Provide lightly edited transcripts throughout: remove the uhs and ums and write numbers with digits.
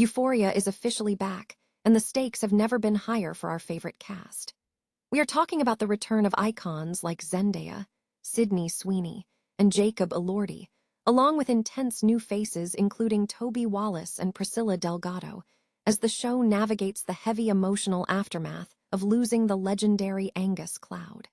Euphoria is officially back, and the stakes have never been higher for our favorite cast. We are talking about the return of icons like Zendaya, Sydney Sweeney, and Jacob Elordi, along with intense new faces including Toby Wallace and Priscilla Delgado, as the show navigates the heavy emotional aftermath of losing the legendary Angus Cloud.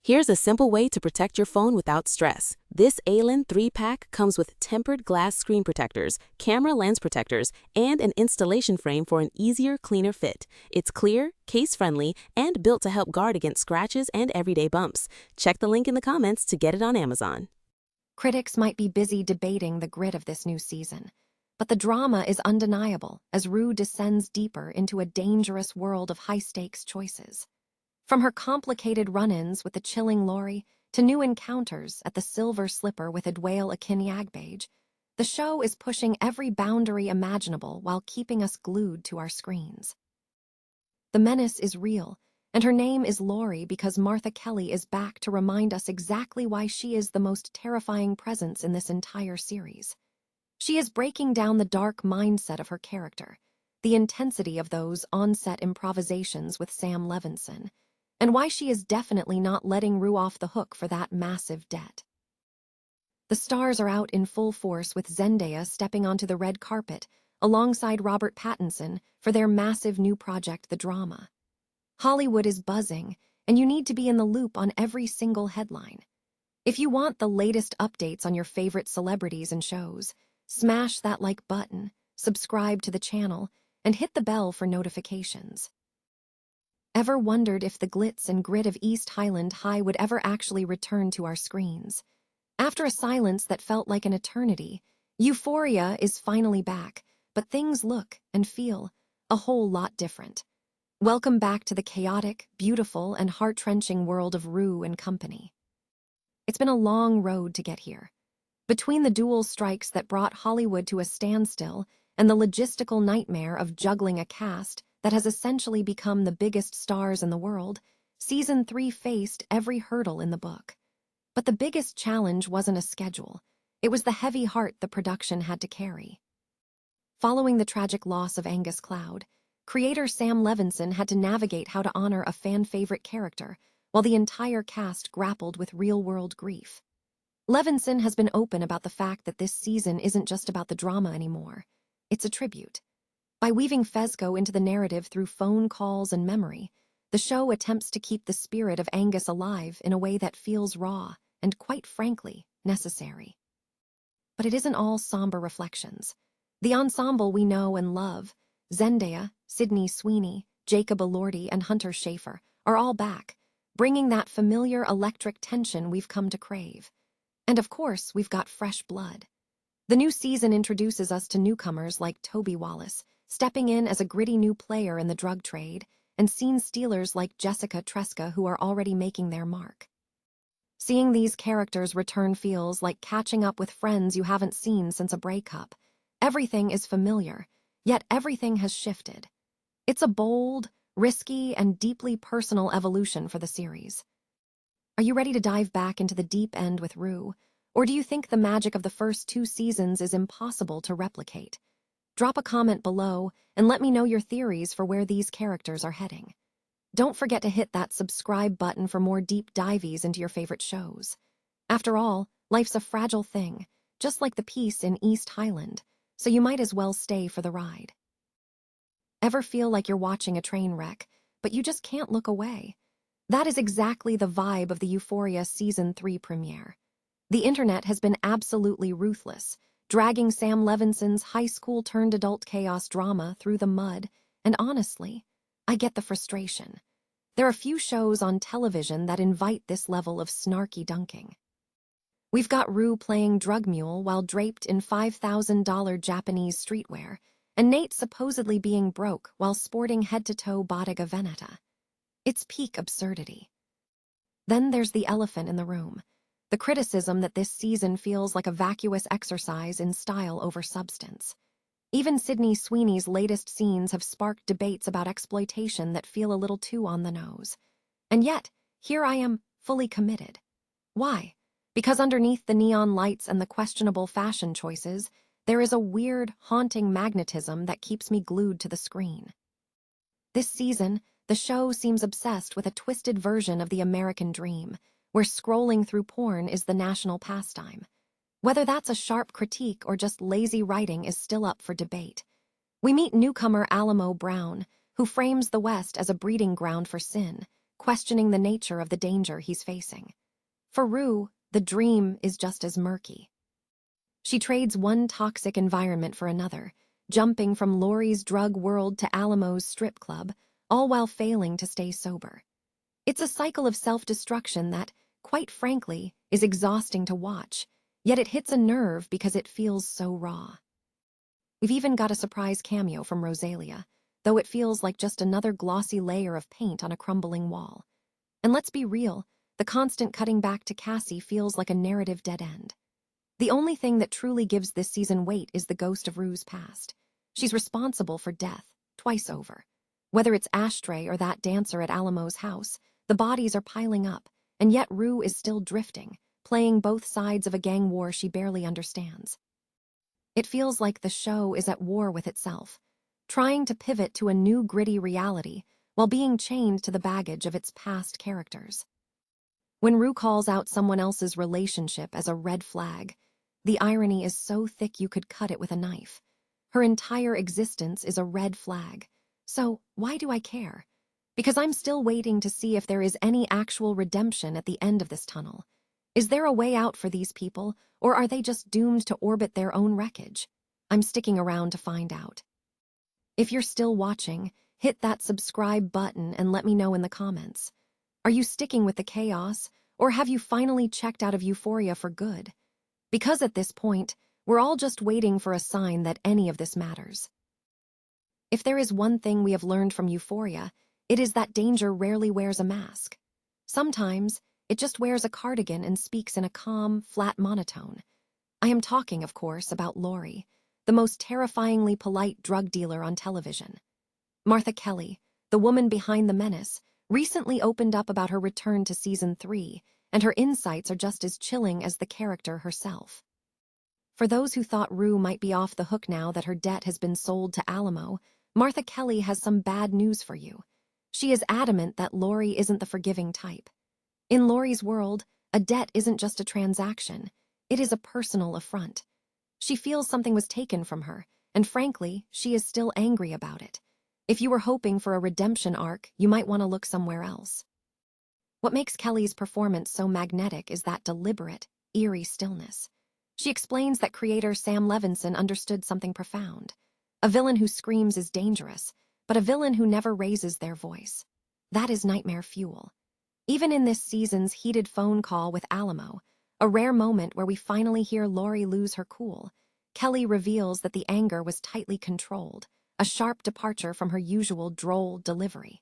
Here's a simple way to protect your phone without stress. This ALEN 3-pack comes with tempered glass screen protectors, camera lens protectors, and an installation frame for an easier, cleaner fit. It's clear, case-friendly, and built to help guard against scratches and everyday bumps. Check the link in the comments to get it on Amazon. Critics might be busy debating the grit of this new season, but the drama is undeniable as Rue descends deeper into a dangerous world of high-stakes choices. From her complicated run-ins with the chilling Laurie to new encounters at the Silver Slipper with Adwail Akiniagbage, the show is pushing every boundary imaginable while keeping us glued to our screens. The menace is real, and her name is Laurie because Martha Kelly is back to remind us exactly why she is the most terrifying presence in this entire series. She is breaking down the dark mindset of her character, the intensity of those on-set improvisations with Sam Levinson, and why she is definitely not letting Rue off the hook for that massive debt. The stars are out in full force with Zendaya stepping onto the red carpet alongside Robert Pattinson for their massive new project, The Drama. Hollywood is buzzing, and you need to be in the loop on every single headline. If you want the latest updates on your favorite celebrities and shows, smash that like button, subscribe to the channel, and hit the bell for notifications. Ever wondered if the glitz and grit of East Highland High would ever actually return to our screens? After a silence that felt like an eternity, Euphoria is finally back, but things look and feel a whole lot different. Welcome back to the chaotic, beautiful, and heart-wrenching world of Rue and company. It's been a long road to get here. Between the dual strikes that brought Hollywood to a standstill and the logistical nightmare of juggling a cast that has essentially become the biggest stars in the world, Season 3 faced every hurdle in the book. But the biggest challenge wasn't a schedule. It was the heavy heart the production had to carry. Following the tragic loss of Angus Cloud, creator Sam Levinson had to navigate how to honor a fan-favorite character, while the entire cast grappled with real-world grief. Levinson has been open about the fact that this season isn't just about the drama anymore. It's a tribute. By weaving Fezco into the narrative through phone calls and memory, the show attempts to keep the spirit of Angus alive in a way that feels raw and, quite frankly, necessary. But it isn't all somber reflections. The ensemble we know and love, Zendaya, Sydney Sweeney, Jacob Elordi, and Hunter Schafer, are all back, bringing that familiar electric tension we've come to crave. And of course, we've got fresh blood. The new season introduces us to newcomers like Toby Wallace, stepping in as a gritty new player in the drug trade, and scene stealers like Jessica Tresca who are already making their mark. Seeing these characters return feels like catching up with friends you haven't seen since a breakup. Everything is familiar, yet everything has shifted. It's a bold, risky, and deeply personal evolution for the series. Are you ready to dive back into the deep end with Rue, or do you think the magic of the first 2 seasons is impossible to replicate? Drop a comment below and let me know your theories for where these characters are heading. Don't forget to hit that subscribe button for more deep dives into your favorite shows. After all, life's a fragile thing, just like the peace in East Highland, so you might as well stay for the ride. Ever feel like you're watching a train wreck, but you just can't look away? That is exactly the vibe of the Euphoria Season 3 premiere. The internet has been absolutely ruthless, dragging Sam Levinson's high school-turned-adult chaos drama through the mud, and honestly, I get the frustration. There are few shows on television that invite this level of snarky dunking. We've got Rue playing drug mule while draped in $5,000 Japanese streetwear, and Nate supposedly being broke while sporting head-to-toe Bottega Veneta. It's peak absurdity. Then there's the elephant in the room. The criticism that this season feels like a vacuous exercise in style over substance. Even Sydney Sweeney's latest scenes have sparked debates about exploitation that feel a little too on the nose. And yet, here I am, fully committed. Why? Because underneath the neon lights and the questionable fashion choices, there is a weird, haunting magnetism that keeps me glued to the screen. This season, the show seems obsessed with a twisted version of the American dream, where scrolling through porn is the national pastime. Whether that's a sharp critique or just lazy writing is still up for debate. We meet newcomer Alamo Brown, who frames the West as a breeding ground for sin, questioning the nature of the danger he's facing. For Rue, the dream is just as murky. She trades one toxic environment for another, jumping from Laurie's drug world to Alamo's strip club, all while failing to stay sober. It's a cycle of self-destruction that, quite frankly, is exhausting to watch, yet it hits a nerve because it feels so raw. We've even got a surprise cameo from Rosalia, though it feels like just another glossy layer of paint on a crumbling wall. And let's be real, the constant cutting back to Cassie feels like a narrative dead end. The only thing that truly gives this season weight is the ghost of Rue's past. She's responsible for death, twice over. Whether it's Ashtray or that dancer at Alamo's house, the bodies are piling up, and yet Rue is still drifting, playing both sides of a gang war she barely understands. It feels like the show is at war with itself, trying to pivot to a new gritty reality while being chained to the baggage of its past characters. When Rue calls out someone else's relationship as a red flag, the irony is so thick you could cut it with a knife. Her entire existence is a red flag. So, why do I care? Because I'm still waiting to see if there is any actual redemption at the end of this tunnel. Is there a way out for these people, or are they just doomed to orbit their own wreckage? I'm sticking around to find out. If you're still watching, hit that subscribe button and let me know in the comments. Are you sticking with the chaos, or have you finally checked out of Euphoria for good? Because at this point, we're all just waiting for a sign that any of this matters. If there is one thing we have learned from Euphoria, it is that danger rarely wears a mask. Sometimes, it just wears a cardigan and speaks in a calm, flat monotone. I am talking, of course, about Laurie, the most terrifyingly polite drug dealer on television. Martha Kelly, the woman behind the menace, recently opened up about her return to season 3, and her insights are just as chilling as the character herself. For those who thought Rue might be off the hook now that her debt has been sold to Alamo, Martha Kelly has some bad news for you. She is adamant that Laurie isn't the forgiving type. In Laurie's world, a debt isn't just a transaction. It is a personal affront. She feels something was taken from her, and frankly, she is still angry about it. If you were hoping for a redemption arc, you might want to look somewhere else. What makes Kelly's performance so magnetic is that deliberate, eerie stillness. She explains that creator Sam Levinson understood something profound. A villain who screams is dangerous, but a villain who never raises their voice. That is nightmare fuel. Even in this season's heated phone call with Alamo, a rare moment where we finally hear Laurie lose her cool, Kelly reveals that the anger was tightly controlled, a sharp departure from her usual droll delivery.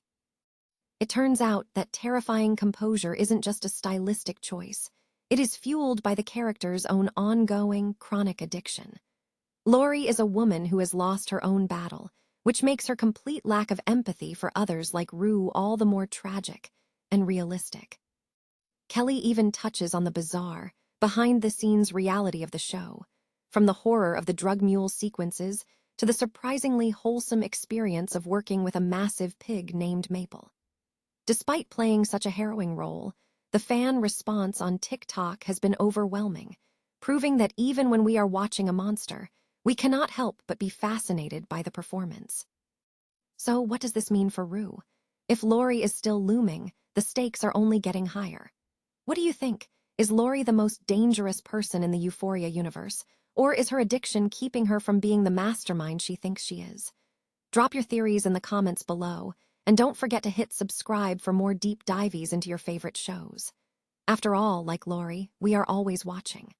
It turns out that terrifying composure isn't just a stylistic choice. It is fueled by the character's own ongoing, chronic addiction. Laurie is a woman who has lost her own battle, which makes her complete lack of empathy for others like Rue all the more tragic and realistic. Kelly even touches on the bizarre, behind-the-scenes reality of the show, from the horror of the drug mule sequences to the surprisingly wholesome experience of working with a massive pig named Maple. Despite playing such a harrowing role, the fan response on TikTok has been overwhelming, proving that even when we are watching a monster, we cannot help but be fascinated by the performance. So what does this mean for Rue? If Laurie is still looming, the stakes are only getting higher. What do you think? Is Laurie the most dangerous person in the Euphoria universe, or is her addiction keeping her from being the mastermind she thinks she is? Drop your theories in the comments below, and don't forget to hit subscribe for more deep dives into your favorite shows. After all, like Laurie, we are always watching.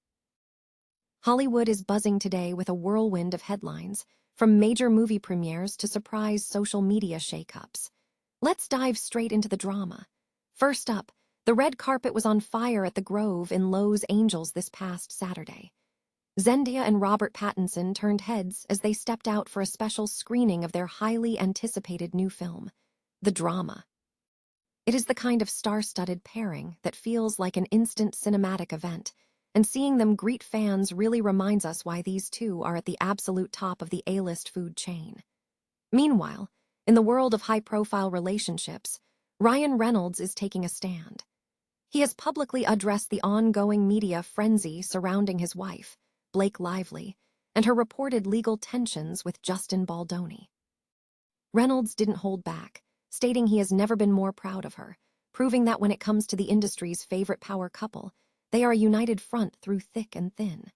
Hollywood is buzzing today with a whirlwind of headlines, from major movie premieres to surprise social media shakeups. Let's dive straight into the drama. First up, the red carpet was on fire at the Grove in Los Angeles this past Saturday. Zendaya and Robert Pattinson turned heads as they stepped out for a special screening of their highly anticipated new film, The Drama. It is the kind of star-studded pairing that feels like an instant cinematic event, and seeing them greet fans really reminds us why these two are at the absolute top of the A-list food chain. Meanwhile, in the world of high-profile relationships, Ryan Reynolds is taking a stand. He has publicly addressed the ongoing media frenzy surrounding his wife, Blake Lively, and her reported legal tensions with Justin Baldoni. Reynolds didn't hold back, stating he has never been more proud of her, proving that when it comes to the industry's favorite power couple, they are a united front through thick and thin.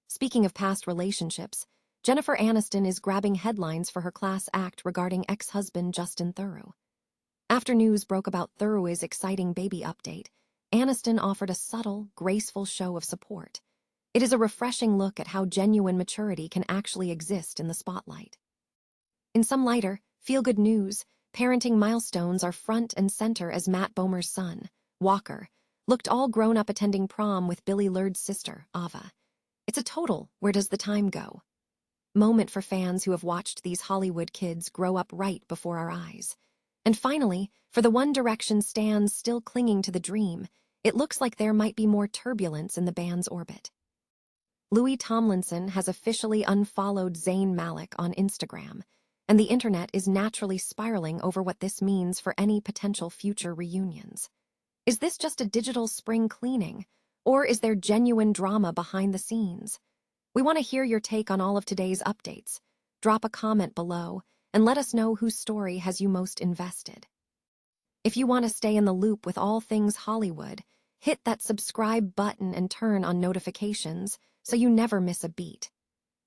Speaking of past relationships, Jennifer Aniston is grabbing headlines for her class act regarding ex-husband Justin Theroux. After news broke about Theroux's exciting baby update, Aniston offered a subtle, graceful show of support. It is a refreshing look at how genuine maturity can actually exist in the spotlight. In some lighter, feel-good news, parenting milestones are front and center as Matt Bomer's son, Walker, looked all grown up attending prom with Billy Lurd's sister, Ava. It's a total where does the time go moment for fans who have watched these Hollywood kids grow up right before our eyes. And finally, for the One Direction stans still clinging to the dream, it looks like there might be more turbulence in the band's orbit. Louis Tomlinson has officially unfollowed Zayn Malik on Instagram, and the internet is naturally spiraling over what this means for any potential future reunions. Is this just a digital spring cleaning, or is there genuine drama behind the scenes? We want to hear your take on all of today's updates. Drop a comment below and let us know whose story has you most invested. If you want to stay in the loop with all things Hollywood, hit that subscribe button and turn on notifications so you never miss a beat.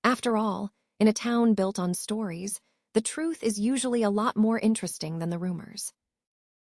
After all, in a town built on stories, the truth is usually a lot more interesting than the rumors.